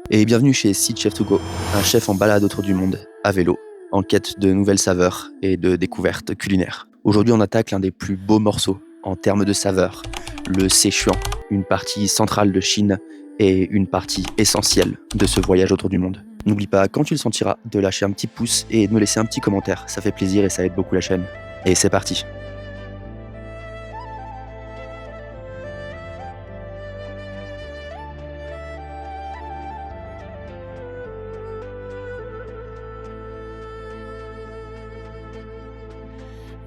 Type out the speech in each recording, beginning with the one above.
Et bienvenue chez Seed Chef To Go, un chef en balade autour du monde, à vélo, en quête de nouvelles saveurs et de découvertes culinaires. Aujourd'hui, on attaque l'un des plus beaux morceaux en termes de saveurs, le Sichuan, une partie centrale de Chine et une partie essentielle de ce voyage autour du monde. N'oublie pas, quand tu le sentiras, de lâcher un petit pouce et de me laisser un petit commentaire, ça fait plaisir et ça aide beaucoup la chaîne. Et c'est parti.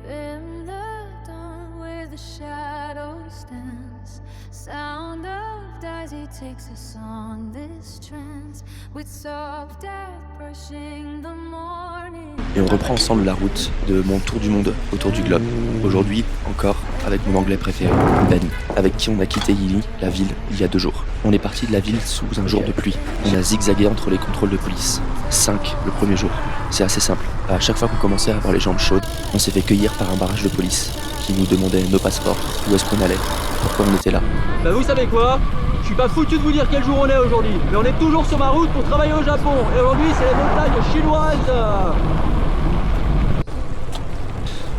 In the dawn where the shadow stands, sound of daisy takes us on this trance, with soft air brushing the morning. Et on reprend ensemble la route de mon tour du monde autour du globe. Aujourd'hui, encore, avec mon anglais préféré, Ben, avec qui on a quitté Yili, la ville, il y a 2 jours. On est parti de la ville sous un jour de pluie. On a zigzagué entre les contrôles de police. 5 le premier jour. C'est assez simple. À chaque fois qu'on commençait à avoir les jambes chaudes, on s'est fait cueillir par un barrage de police qui nous demandait nos passeports, où est-ce qu'on allait, pourquoi on était là. Bah vous savez quoi? Je suis pas foutu de vous dire quel jour on est aujourd'hui, mais on est toujours sur ma route pour travailler au Japon. Et aujourd'hui c'est les montagnes chinoises.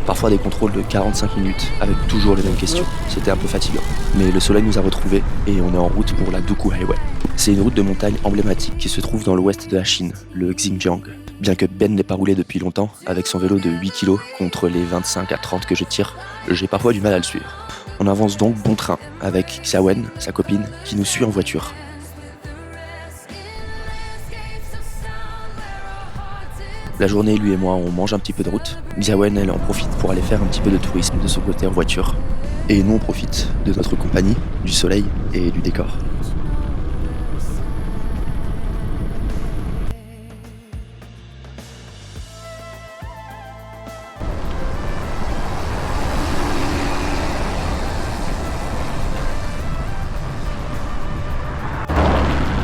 Parfois des contrôles de 45 minutes avec toujours les mêmes questions. C'était un peu fatigant. Mais le soleil nous a retrouvés et on est en route pour la Duku Highway. C'est une route de montagne emblématique qui se trouve dans l'ouest de la Chine, le Xinjiang. Bien que Ben n'ait pas roulé depuis longtemps, avec son vélo de 8 kg contre les 25 à 30 que je tire, j'ai parfois du mal à le suivre. On avance donc bon train avec Xiaowen, sa copine, qui nous suit en voiture. La journée, lui et moi, on mange un petit peu de route. Xiaowen, elle en profite pour aller faire un petit peu de tourisme de son côté en voiture. Et nous, on profite de notre compagnie, du soleil et du décor.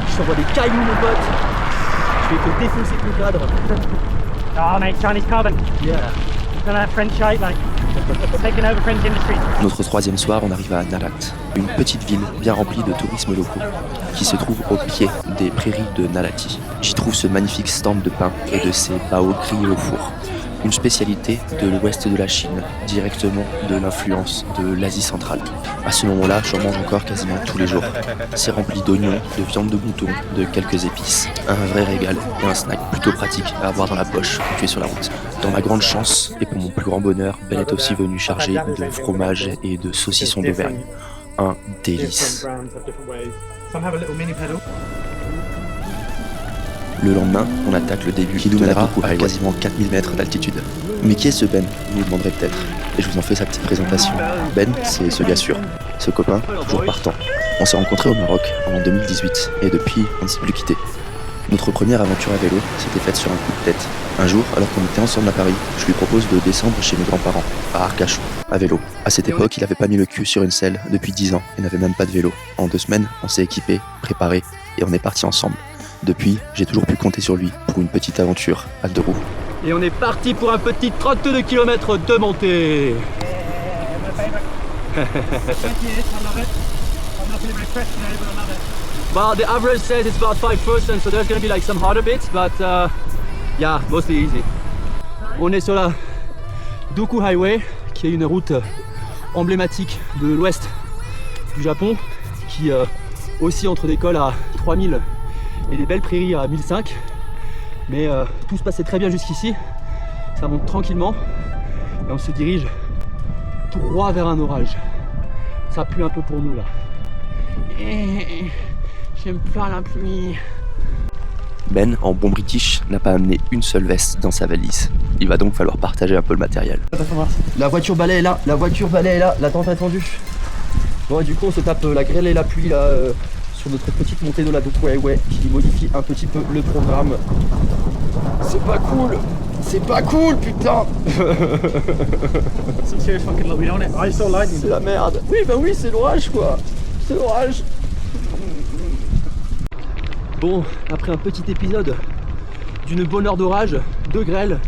Je t'envoie des cailloux mon pote. Je vais te défoncer ton cadre. Oh mate, Chinese carbon. Yeah. Done that French shite, like taking over French industry. Notre 3e soir, on arrive à Nalat, une petite ville bien remplie de tourisme locaux, qui se trouve au pied des prairies de Nalati. J'y trouve ce magnifique stand de pain et de ses bao grillés au four, une spécialité de l'ouest de la Chine, directement de l'influence de l'Asie centrale. À ce moment-là, j'en mange encore quasiment tous les jours. C'est rempli d'oignons, de viande de mouton, de quelques épices. Un vrai régal et un snack plutôt pratique à avoir dans la poche quand tu es sur la route. Dans ma grande chance, et pour mon plus grand bonheur, Ben est aussi venu charger de fromage et de saucissons d'Auvergne. Un délice. Le lendemain, on attaque le début qui nous mènera à quasiment 4000 mètres d'altitude. Mais qui est ce Ben, vous vous demanderez peut-être. Et je vous en fais sa petite présentation. Ben, c'est ce gars sûr, ce copain, toujours partant. On s'est rencontrés au Maroc en 2018 et depuis, on ne s'est plus quitté. Notre première aventure à vélo s'était faite sur un coup de tête. Un jour, alors qu'on était ensemble à Paris, je lui propose de descendre chez mes grands-parents, à Arcachon, à vélo. À cette époque, il n'avait pas mis le cul sur une selle depuis 10 ans et n'avait même pas de vélo. En 2 semaines, on s'est équipé, préparé et on est parti ensemble. Depuis, j'ai toujours pu compter sur lui pour une petite aventure à 2 roues. Et on est parti pour un petit 32 km de montée. Well, the average says it's about 5%, so there's gonna be like some harder bits, but yeah, mostly easy. On est sur la Duku Highway, qui est une route emblématique de l'ouest du Japon, qui aussi entre des cols à 3000 et des belles prairies à 1005. Mais tout se passait très bien jusqu'ici. Ça monte tranquillement et on se dirige tout droit vers un orage. Ça pue un peu pour nous là. J'aime pas la pluie. Ben, en bon british, n'a pas amené une seule veste dans sa valise. Il va donc falloir partager un peu le matériel. La voiture balai est là, la tente attendue. Bon, et du coup on se tape la grêle et la pluie là sur notre petite montée de la Duku Highway qui modifie un petit peu le programme. C'est pas cool putain. C'est la merde. Oui bah oui, c'est l'orage quoi. C'est l'orage. Bon, après un petit épisode d'une bonne heure d'orage, de grêle,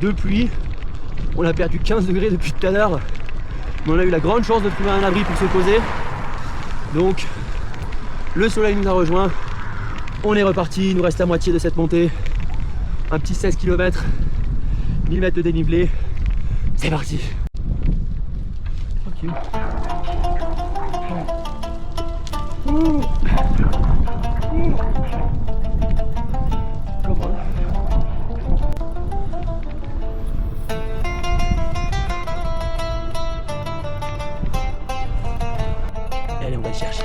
de pluie, on a perdu 15 degrés depuis tout à l'heure, mais on a eu la grande chance de trouver un abri pour se poser. Donc le soleil nous a rejoints, On est reparti, il nous reste la moitié de cette montée. Un petit 16 km, 1000 mètres de dénivelé. C'est parti. Tranquille. Allez, on va le chercher.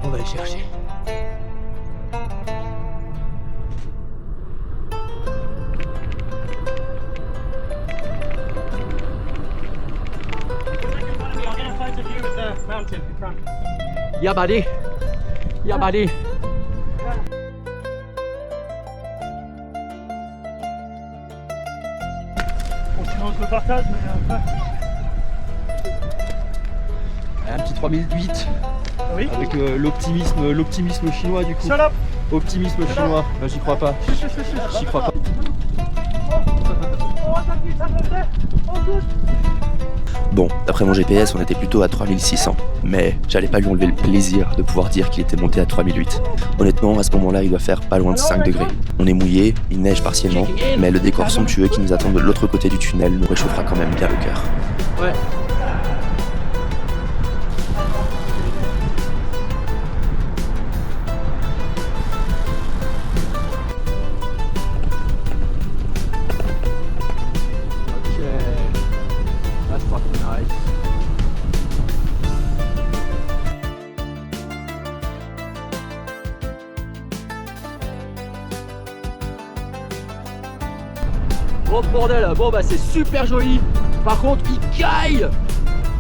On va le chercher. Yeah, buddy. Yeah, buddy. On silence le partage, mais Un petit 3008 oui. avec l'optimisme chinois du coup. Shut up. Optimisme chinois. J'y crois pas. J'y crois pas. Bon, d'après mon GPS, on était plutôt à 3600, mais j'allais pas lui enlever le plaisir de pouvoir dire qu'il était monté à 3008. Honnêtement, à ce moment-là, il doit faire pas loin de 5 degrés. On est mouillé, il neige partiellement, mais le décor somptueux qui nous attend de l'autre côté du tunnel nous réchauffera quand même bien le cœur. Ouais. Oh bordel, bon bah c'est super joli. Par contre il caille.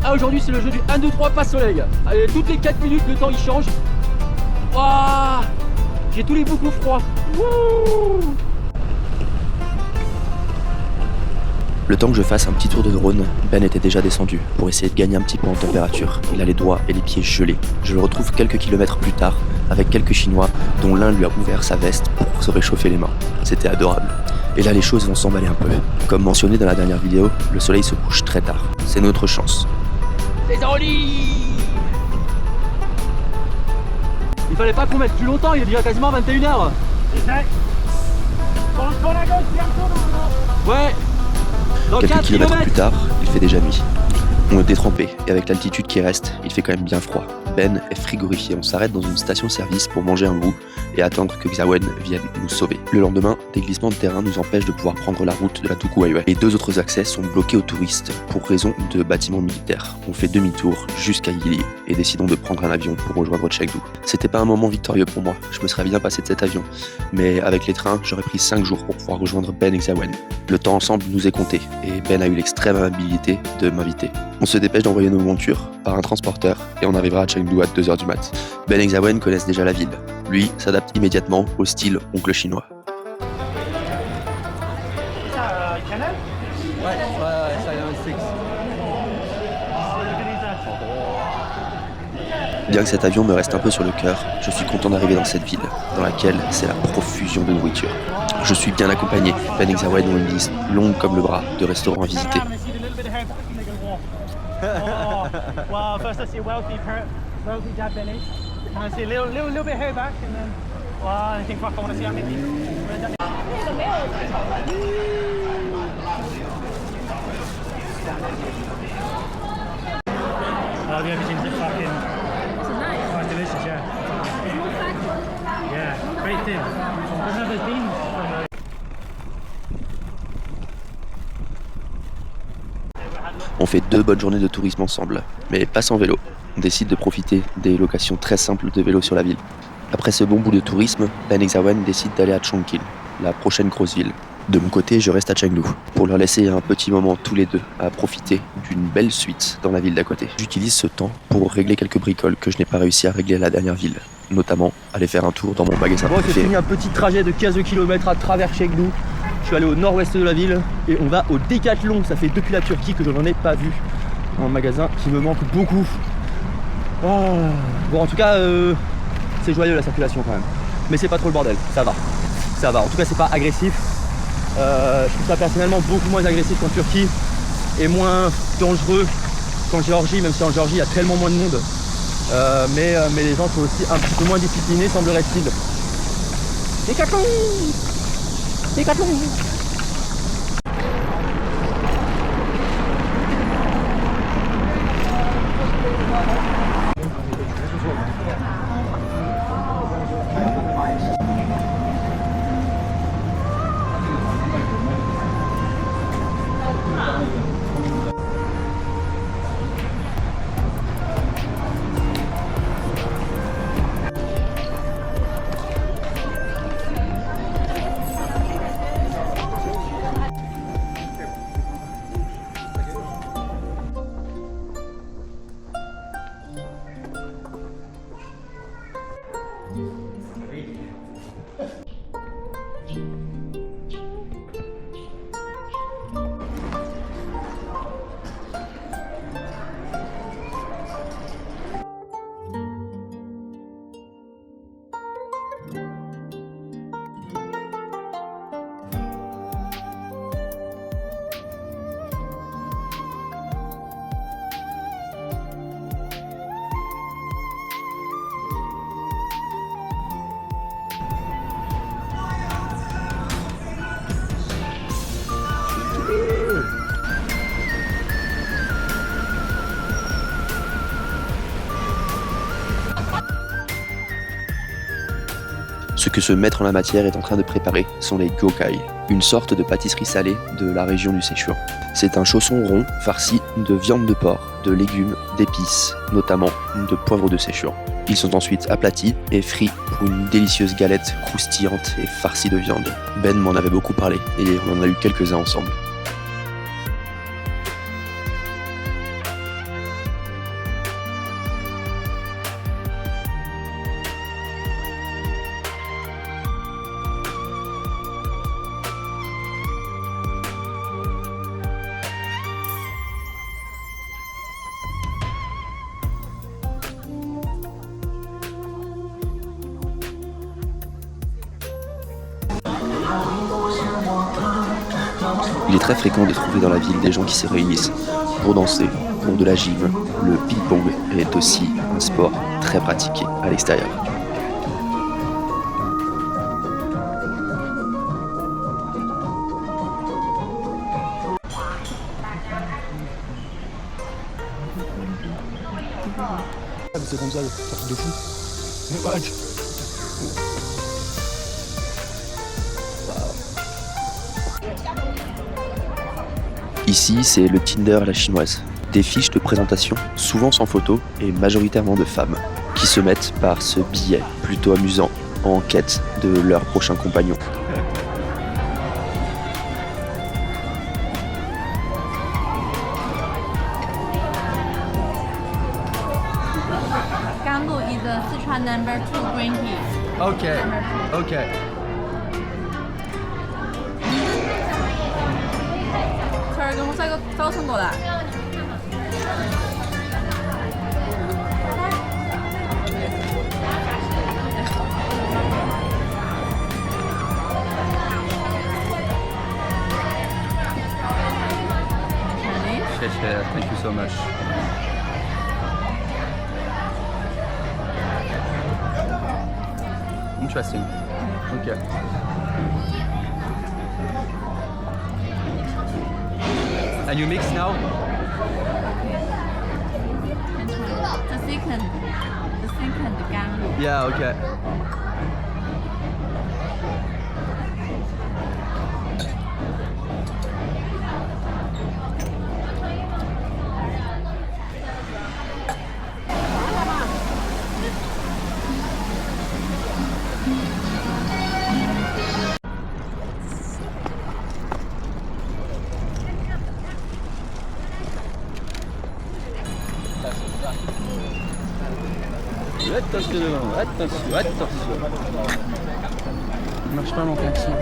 Ah aujourd'hui c'est le jeu du 1, 2, 3 pas soleil. Allez, toutes les 4 minutes le temps il change. Waouh, j'ai tous les boucles froids. Wouh. Le temps que je fasse un petit tour de drone, Ben était déjà descendu pour essayer de gagner un petit peu en température. Il a les doigts et les pieds gelés. Je le retrouve quelques kilomètres plus tard avec quelques Chinois dont l'un lui a ouvert sa veste pour se réchauffer les mains. C'était adorable. Et là les choses vont s'emballer un peu. Comme mentionné dans la dernière vidéo, le soleil se couche très tard. C'est notre chance. Les enlis. Il fallait pas qu'on mette plus longtemps, il est déjà quasiment 21h. Ouais. Dans Quelques 4 kilomètres km. plus tard, il fait déjà nuit. On est détrempé et avec l'altitude qui reste, il fait quand même bien froid. Ben est frigorifié, on s'arrête dans une station-service pour manger un bout et attendre que Xiaowen vienne nous sauver. Le lendemain, des glissements de terrain nous empêchent de pouvoir prendre la route de la Duku Highway. Les deux autres accès sont bloqués aux touristes pour raison de bâtiments militaires. On fait demi-tour jusqu'à Yili et décidons de prendre un avion pour rejoindre Chengdu. C'était pas un moment victorieux pour moi, je me serais bien passé de cet avion, mais avec les trains, j'aurais pris 5 jours pour pouvoir rejoindre Ben et Xiaowen. Le temps ensemble nous est compté et Ben a eu l'extrême amabilité de m'inviter. On se dépêche d'envoyer nos montures par un transporteur et on arrivera à Chengdu à 2h du mat. Ben et Xiaowen connaissent déjà la ville. Lui s'adapte immédiatement au style oncle chinois. Ouais, ça y est, 6. Bien que cet avion me reste un peu sur le cœur, je suis content d'arriver dans cette ville, dans laquelle c'est la profusion de nourriture. Je suis bien accompagné. Ben et Xiaowen ont une liste longue comme le bras de restaurants à visiter. Oh, wow, first I see a wealthy dad belly, and I see a little bit of hair back, and then, wow, I think, fuck, I want to see how many. Oh, the everything's a fucking. It's nice. Quite delicious, yeah. Yeah, great thing. I've never been from a. On fait 2 bonnes journées de tourisme ensemble, mais pas sans vélo. On décide de profiter des locations très simples de vélo sur la ville. Après ce bon bout de tourisme, Ben et Xiaowen décident d'aller à Chongqing, la prochaine grosse ville. De mon côté, je reste à Chengdu, pour leur laisser un petit moment tous les deux à profiter d'une belle suite dans la ville d'à côté. J'utilise ce temps pour régler quelques bricoles que je n'ai pas réussi à régler à la dernière ville, notamment aller faire un tour dans mon magasin Bon, j'ai préféré. fini un petit trajet de 15 km à travers Chengdu. Je suis allé au nord-ouest de la ville et on va au Décathlon. Ça fait depuis la Turquie que je n'en ai pas vu. Un magasin qui me manque beaucoup. Oh. Bon, en tout cas, c'est joyeux la circulation quand même. Mais c'est pas trop le bordel, ça va. Ça va, en tout cas c'est pas agressif. Je trouve ça personnellement beaucoup moins agressif qu'en Turquie et moins dangereux qu'en Géorgie, même si en Géorgie il y a tellement moins de monde. Mais les gens sont aussi un petit peu moins disciplinés, semblerait-il. Décathlon. Décathlon. Ce que ce maître en la matière est en train de préparer sont les gokai, une sorte de pâtisserie salée de la région du Sichuan. C'est un chausson rond farci de viande de porc, de légumes, d'épices, notamment de poivre de Sichuan. Ils sont ensuite aplatis et frits pour une délicieuse galette croustillante et farcie de viande. Ben m'en avait beaucoup parlé et on en a eu quelques-uns ensemble. Il est très fréquent de trouver dans la ville des gens qui se réunissent pour danser, pour de la gym. Le ping-pong est aussi un sport très pratiqué à l'extérieur. C'est comme ça, ça fait de fou. Ici, c'est le Tinder à la chinoise. Des fiches de présentation, souvent sans photo et majoritairement de femmes, qui se mettent par ce billet plutôt amusant en quête de leur prochain compagnon. Ganlu is the Sichuan number 2 green tea. Okay, okay. 저 이거 호사이거 써준 거다. Thank you so much. Interesting. Okay. And you mix now? The second Ganlu. Yeah, okay. Attention. Il marche pas mon klaxon.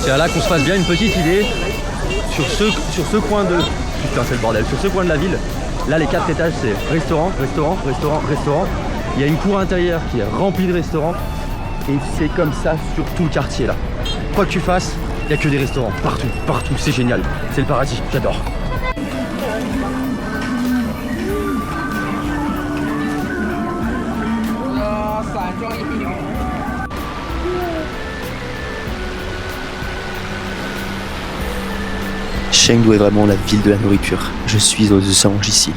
Tiens, là qu'on se fasse bien une petite idée sur ce coin de... Putain, c'est le bordel. Sur ce coin de la ville, là les 4 étages c'est restaurant, restaurant, restaurant, restaurant. Il y a une cour intérieure qui est remplie de restaurants et c'est comme ça sur tout le quartier là. Quoi que tu fasses, il n'y a que des restaurants, partout, partout, c'est génial. C'est le paradis, j'adore. Chengdu est vraiment la ville de la nourriture. Je suis aux anges ici.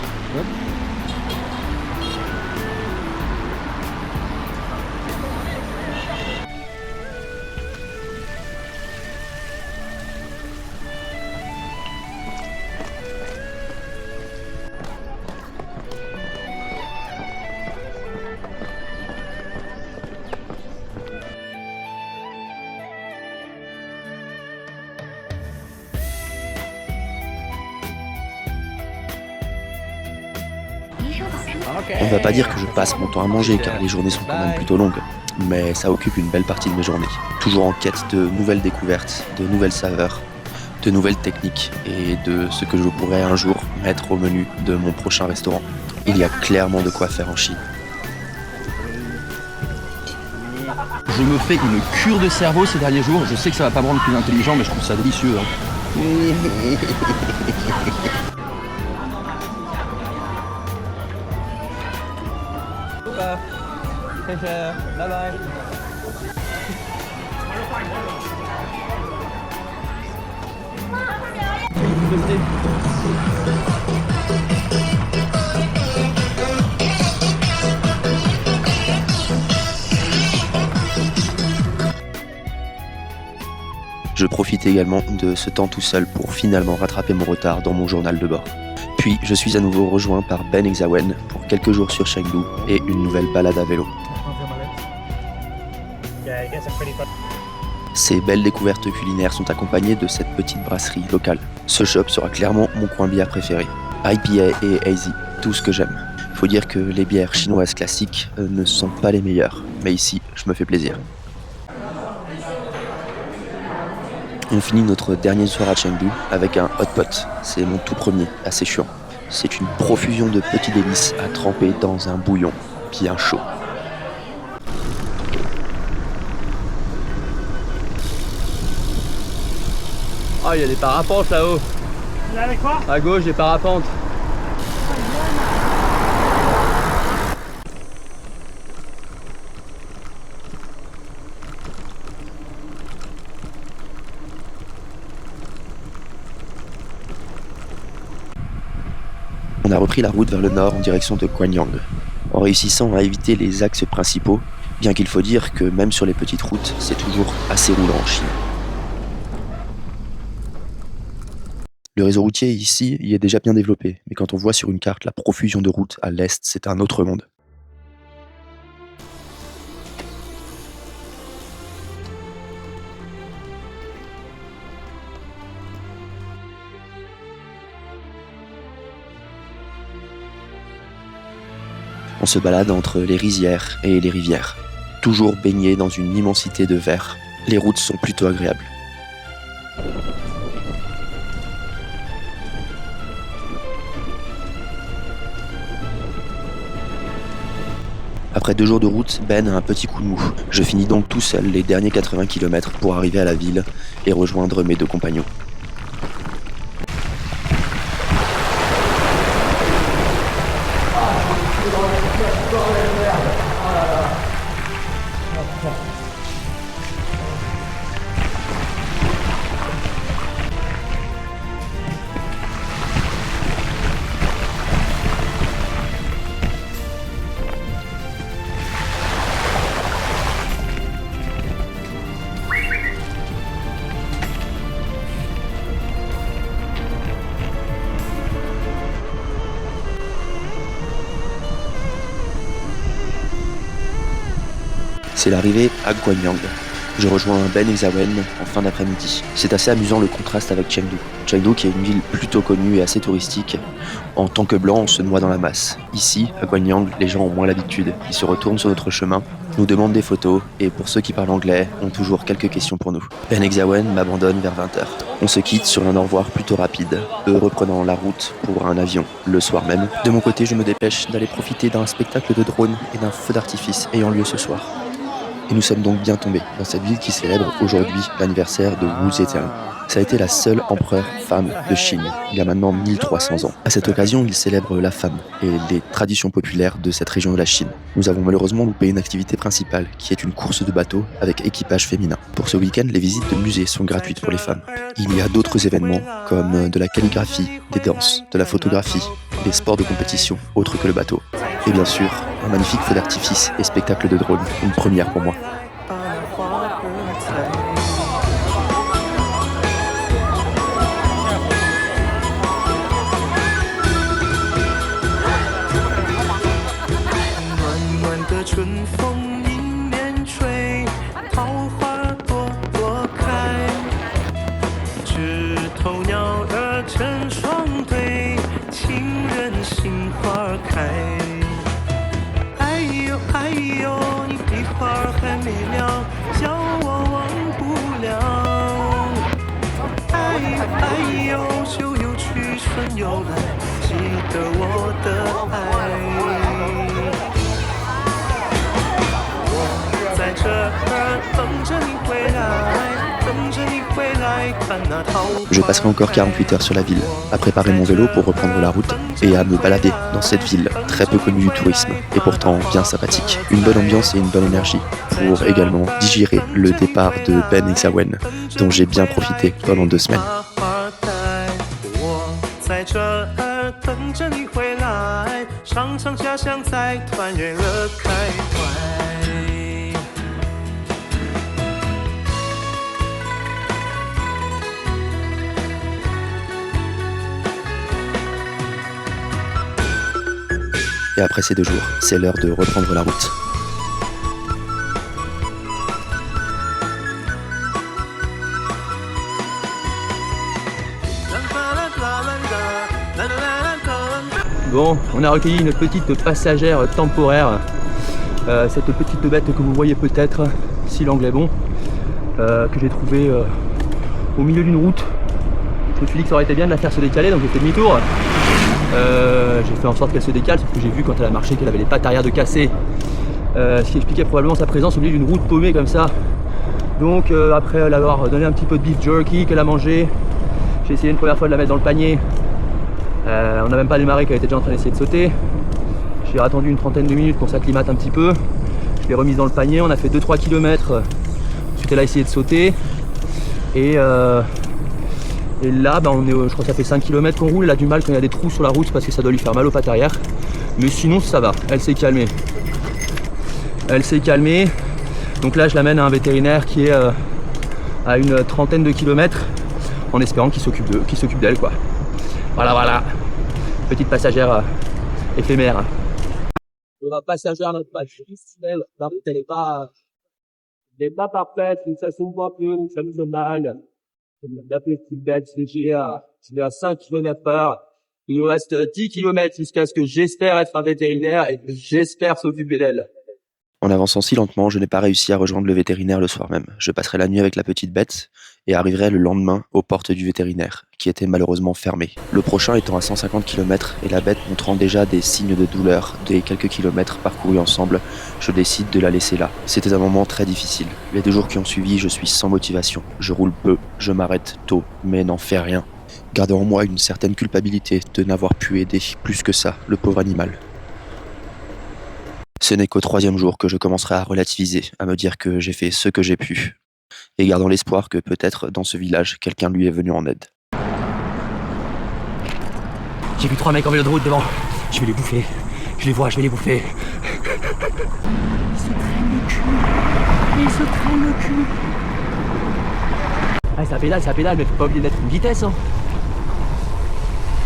On ne va pas dire que je passe mon temps à manger car les journées sont quand même plutôt longues, mais ça occupe une belle partie de mes journées. Toujours en quête de nouvelles découvertes, de nouvelles saveurs, de nouvelles techniques et de ce que je pourrais un jour mettre au menu de mon prochain restaurant. Il y a clairement de quoi faire en Chine. Je me fais une cure de cerveau ces derniers jours. Je sais que ça va pas me rendre plus intelligent, mais je trouve ça délicieux. Bye bye. Je profite également de ce temps tout seul pour finalement rattraper mon retard dans mon journal de bord. Puis je suis à nouveau rejoint par Ben Exawen pour quelques jours sur Chengdu et une nouvelle balade à vélo. Ces belles découvertes culinaires sont accompagnées de cette petite brasserie locale. Ce shop sera clairement mon coin bière préféré. IPA et hazy, tout ce que j'aime. Faut dire que les bières chinoises classiques ne sont pas les meilleures, mais ici, je me fais plaisir. On finit notre dernier soir à Chengdu avec un hot pot. C'est mon tout premier, assez chiant. C'est une profusion de petits délices à tremper dans un bouillon bien chaud. Ah, il y a des parapentes là-haut. Il y avait quoi? À gauche, des parapentes. On a repris la route vers le nord en direction de Guanyang, en réussissant à éviter les axes principaux, bien qu'il faut dire que même sur les petites routes, c'est toujours assez roulant en Chine. Le réseau routier ici y est déjà bien développé, mais quand on voit sur une carte la profusion de routes à l'est, c'est un autre monde. On se balade entre les rizières et les rivières, toujours baignés dans une immensité de vert. Les routes sont plutôt agréables. Après 2 jours de route, Ben a un petit coup de mou. Je finis donc tout seul les derniers 80 km pour arriver à la ville et rejoindre mes 2 compagnons. C'est l'arrivée à Guanyang. Je rejoins Ben Exawen en fin d'après-midi. C'est assez amusant le contraste avec Chengdu. Chengdu qui est une ville plutôt connue et assez touristique. En tant que blanc, on se noie dans la masse. Ici, à Guanyang, les gens ont moins l'habitude. Ils se retournent sur notre chemin, nous demandent des photos et pour ceux qui parlent anglais, ont toujours quelques questions pour nous. Ben Exawen m'abandonne vers 20h. On se quitte sur un au revoir plutôt rapide, eux reprenant la route pour un avion le soir même. De mon côté, je me dépêche d'aller profiter d'un spectacle de drone et d'un feu d'artifice ayant lieu ce soir. Et nous sommes donc bien tombés dans cette ville qui célèbre aujourd'hui l'anniversaire de Wu Zetian. Ça a été la seule empereur femme de Chine, il y a maintenant 1300 ans. À cette occasion, il célèbre la femme et les traditions populaires de cette région de la Chine. Nous avons malheureusement loupé une activité principale, qui est une course de bateau avec équipage féminin. Pour ce week-end, les visites de musées sont gratuites pour les femmes. Il y a d'autres événements, comme de la calligraphie, des danses, de la photographie, des sports de compétition, autres que le bateau. Et bien sûr, un magnifique feu d'artifice et spectacle de drone, une première pour moi. Je passerai encore 48 heures sur la ville, à préparer mon vélo pour reprendre la route et à me balader dans cette ville très peu connue du tourisme et pourtant bien sympathique. Une bonne ambiance et une bonne énergie pour également digérer le départ de Ben Exawen dont j'ai bien profité pendant 2 semaines. Et après ces 2 jours, c'est l'heure de reprendre la route. Bon, on a recueilli une petite passagère temporaire. Cette petite bête que vous voyez peut-être, si l'angle est bon, que j'ai trouvée au milieu d'une route. Je me suis dit que ça aurait été bien de la faire se décaler, donc j'ai fait demi-tour. J'ai fait en sorte qu'elle se décale, sauf que j'ai vu quand elle a marché qu'elle avait les pattes arrière de cassées, ce qui expliquait probablement sa présence au milieu d'une route paumée comme ça. Donc après l'avoir donné un petit peu de beef jerky qu'elle a mangé, j'ai essayé une première fois de la mettre dans le panier. On n'a même pas démarré qu'elle était déjà en train d'essayer de sauter. J'ai attendu une trentaine de minutes pour s'acclimate un petit peu. Je l'ai remise dans le panier, on a fait 2-3 km. Ensuite elle a essayé de sauter. Et là, je crois que ça fait 5 km qu'on roule. Elle a du mal quand il y a des trous sur la route parce que ça doit lui faire mal aux pattes arrière. Mais sinon, ça va. Elle s'est calmée. Donc là, je l'amène à un vétérinaire qui est à une trentaine de kilomètres en espérant qu'il s'occupe d'elle, quoi. Voilà. Petite passagère éphémère. La passagère notre patisse, elle n'est pas parfaite, ça se voit plus, ça nous fait mal. La petite bête, c'est à 5 km/h. Il nous reste 10 km jusqu'à ce que j'espère être un vétérinaire et que j'espère s'occuper d'elle. En avançant si lentement, je n'ai pas réussi à rejoindre le vétérinaire le soir même. Je passerai la nuit avec la petite bête et arriverai le lendemain aux portes du vétérinaire, qui était malheureusement fermé. Le prochain étant à 150 km et la bête montrant déjà des signes de douleur des quelques kilomètres parcourus ensemble, je décide de la laisser là. C'était un moment très difficile. Les 2 jours qui ont suivi, je suis sans motivation. Je roule peu, je m'arrête tôt, mais n'en fais rien. Gardant en moi une certaine culpabilité de n'avoir pu aider plus que ça le pauvre animal. Ce n'est qu'au 3e jour que je commencerai à relativiser, à me dire que j'ai fait ce que j'ai pu, et gardant l'espoir que peut-être dans ce village, quelqu'un lui est venu en aide. J'ai vu 3 mecs en vélo de route devant. Je vais les bouffer. Je les vois, je vais les bouffer. Ils se traînent le cul. Ah, ça pédale, mais faut pas oublier de mettre une vitesse. Hein.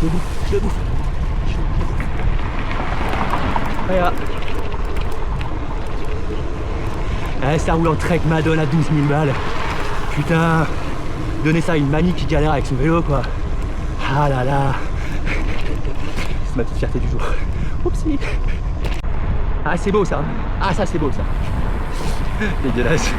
Je le bouffe. Voilà. Ça roule en Trek Madone à 12 000 balles. Putain, donner ça à une mamie qui galère avec son vélo, quoi. Ah là là. C'est ma petite fierté du jour. Oupsie. Ah, c'est beau ça. Ah, ça c'est beau ça. Dégueulasse.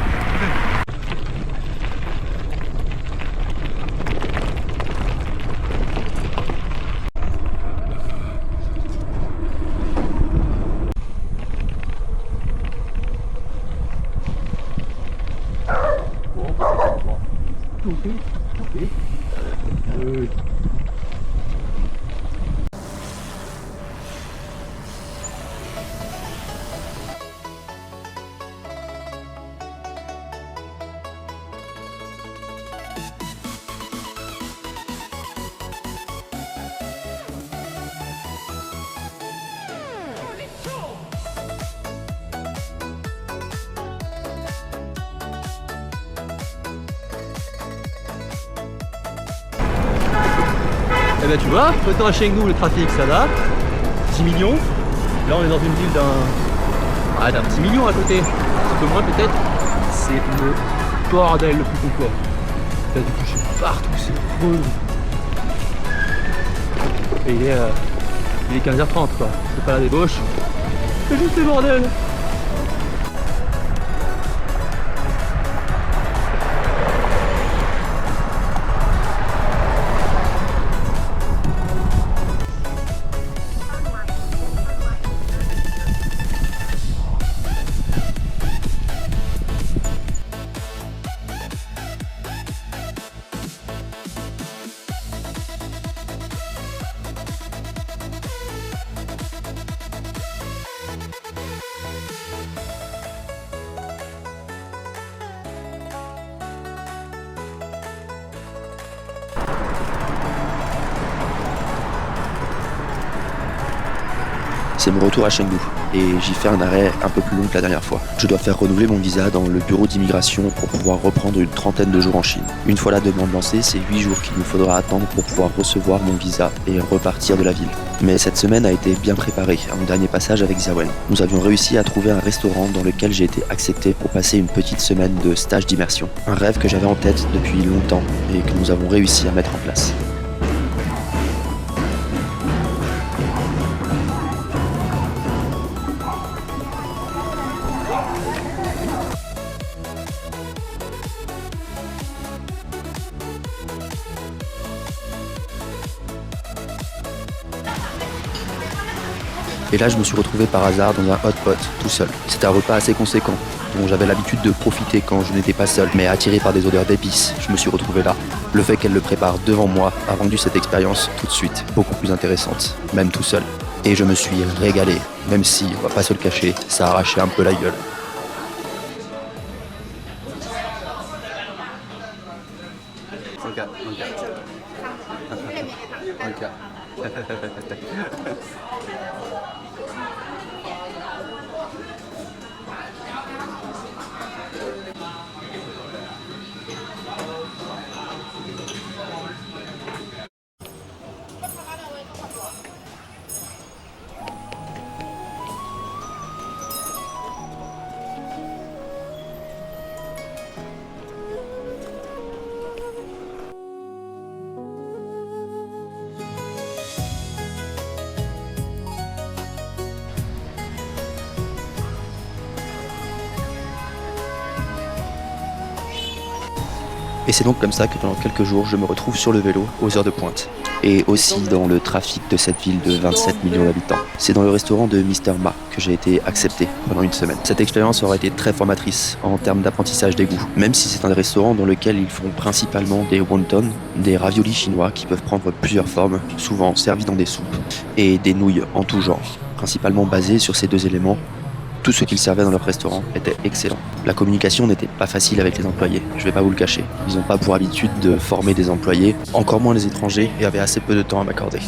Eh ben tu vois, autant à Chengdu le trafic ça va, 10 millions, là on est dans une ville d'un petit million à côté, un peu moins peut-être, c'est le bordel le plus complet. Là du coup je suis partout, c'est relou. Et il est 15h30 quoi, c'est pas la débauche, c'est juste le bordel. C'est mon retour à Chengdu et j'y fais un arrêt un peu plus long que la dernière fois. Je dois faire renouveler mon visa dans le bureau d'immigration pour pouvoir reprendre une trentaine de jours en Chine. Une fois la demande lancée, c'est 8 jours qu'il me faudra attendre pour pouvoir recevoir mon visa et repartir de la ville. Mais cette semaine a été bien préparée à mon dernier passage avec Xiaowen. Nous avions réussi à trouver un restaurant dans lequel j'ai été accepté pour passer une petite semaine de stage d'immersion. Un rêve que j'avais en tête depuis longtemps et que nous avons réussi à mettre en place. Et là, je me suis retrouvé par hasard dans un hot pot, tout seul. C'était un repas assez conséquent, dont j'avais l'habitude de profiter quand je n'étais pas seul. Mais attiré par des odeurs d'épices, je me suis retrouvé là. Le fait qu'elle le prépare devant moi a rendu cette expérience tout de suite beaucoup plus intéressante, même tout seul. Et je me suis régalé, même si, on va pas se le cacher, ça a arraché un peu la gueule. Et c'est donc comme ça que pendant quelques jours, je me retrouve sur le vélo aux heures de pointe. Et aussi dans le trafic de cette ville de 27 millions d'habitants. C'est dans le restaurant de Mr. Ma que j'ai été accepté pendant une semaine. Cette expérience aura été très formatrice en termes d'apprentissage des goûts. Même si c'est un restaurant dans lequel ils font principalement des wonton, des raviolis chinois qui peuvent prendre plusieurs formes, souvent servis dans des soupes, et des nouilles en tout genre, principalement basées sur ces deux éléments. Tout ce qu'ils servaient dans leur restaurant était excellent. La communication n'était pas facile avec les employés, je vais pas vous le cacher. Ils n'ont pas pour habitude de former des employés, encore moins les étrangers, et avaient assez peu de temps à m'accorder.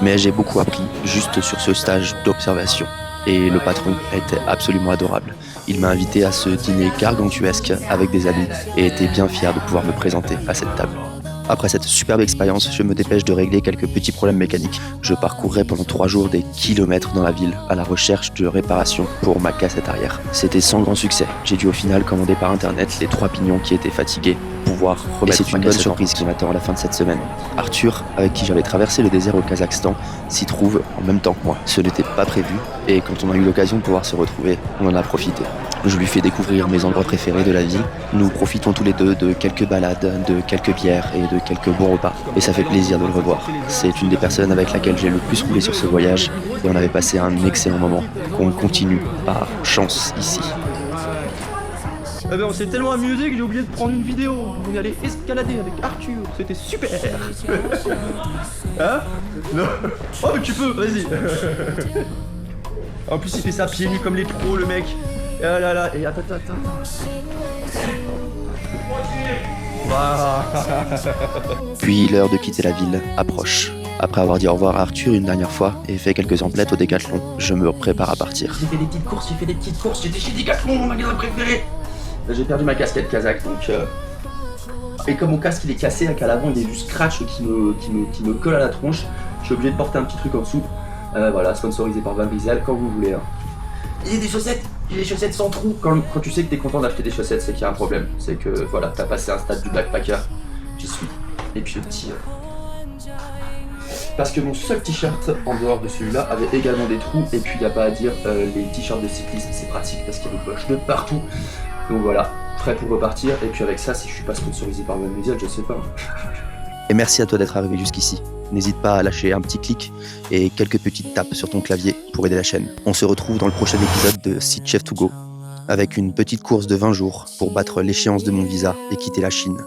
Mais j'ai beaucoup appris juste sur ce stage d'observation. Et le patron était absolument adorable. Il m'a invité à ce dîner gargantuesque avec des amis et était bien fier de pouvoir me présenter à cette table. Après cette superbe expérience, je me dépêche de régler quelques petits problèmes mécaniques. Je parcourrai pendant 3 jours des kilomètres dans la ville à la recherche de réparations pour ma cassette arrière. C'était sans grand succès. J'ai dû au final commander par internet les 3 pignons qui étaient fatigués pour pouvoir remettre. Et c'est une bonne surprise qui m'attend à la fin de cette semaine. Arthur, avec qui j'avais traversé le désert au Kazakhstan, s'y trouve en même temps que moi. Ce n'était pas prévu et quand on a eu l'occasion de pouvoir se retrouver, on en a profité. Je lui fais découvrir mes endroits préférés de la ville. Nous profitons tous les deux de quelques balades, de quelques bières et de quelques bons repas. Et ça fait plaisir de le revoir. C'est une des personnes avec laquelle j'ai le plus roulé sur ce voyage et on avait passé un excellent moment qu'on continue par chance ici. Eh ben, on s'est tellement amusé que j'ai oublié de prendre une vidéo. On est allé escalader avec Arthur, c'était super. Hein? Non. Oh mais tu peux, vas-y. En plus il fait ça pieds nus comme les pros le mec. Ah là là, et attends. Voilà. Puis l'heure de quitter la ville approche. Après avoir dit au revoir à Arthur une dernière fois et fait quelques emplettes au Décathlon, je me prépare à partir. J'ai fait des petites courses, j'étais chez Décathlon, mon magasin préféré. J'ai perdu ma casquette kazakh donc et comme mon casque il est cassé, qu'à l'avant il y a du scratch qui me colle à la tronche, je suis obligé de porter un petit truc en dessous. Voilà, sponsorisé par Van Diesel quand vous voulez. Hein. J'ai des chaussettes sans trous. Quand tu sais que t'es content d'acheter des chaussettes, c'est qu'il y a un problème. C'est que voilà, t'as passé un stade du backpacker. J'y suis. Et puis le petit. Parce que mon seul t-shirt en dehors de celui-là avait également des trous. Et puis il n'y a pas à dire, les t-shirts de cycliste c'est pratique parce qu'il y a des poches de partout. Donc voilà, prêt pour repartir. Et puis avec ça, si je suis pas sponsorisé par Van Diesel, je sais pas. Et merci à toi d'être arrivé jusqu'ici. N'hésite pas à lâcher un petit clic et quelques petites tapes sur ton clavier pour aider la chaîne. On se retrouve dans le prochain épisode de Seed Chef to Go avec une petite course de 20 jours pour battre l'échéance de mon visa et quitter la Chine.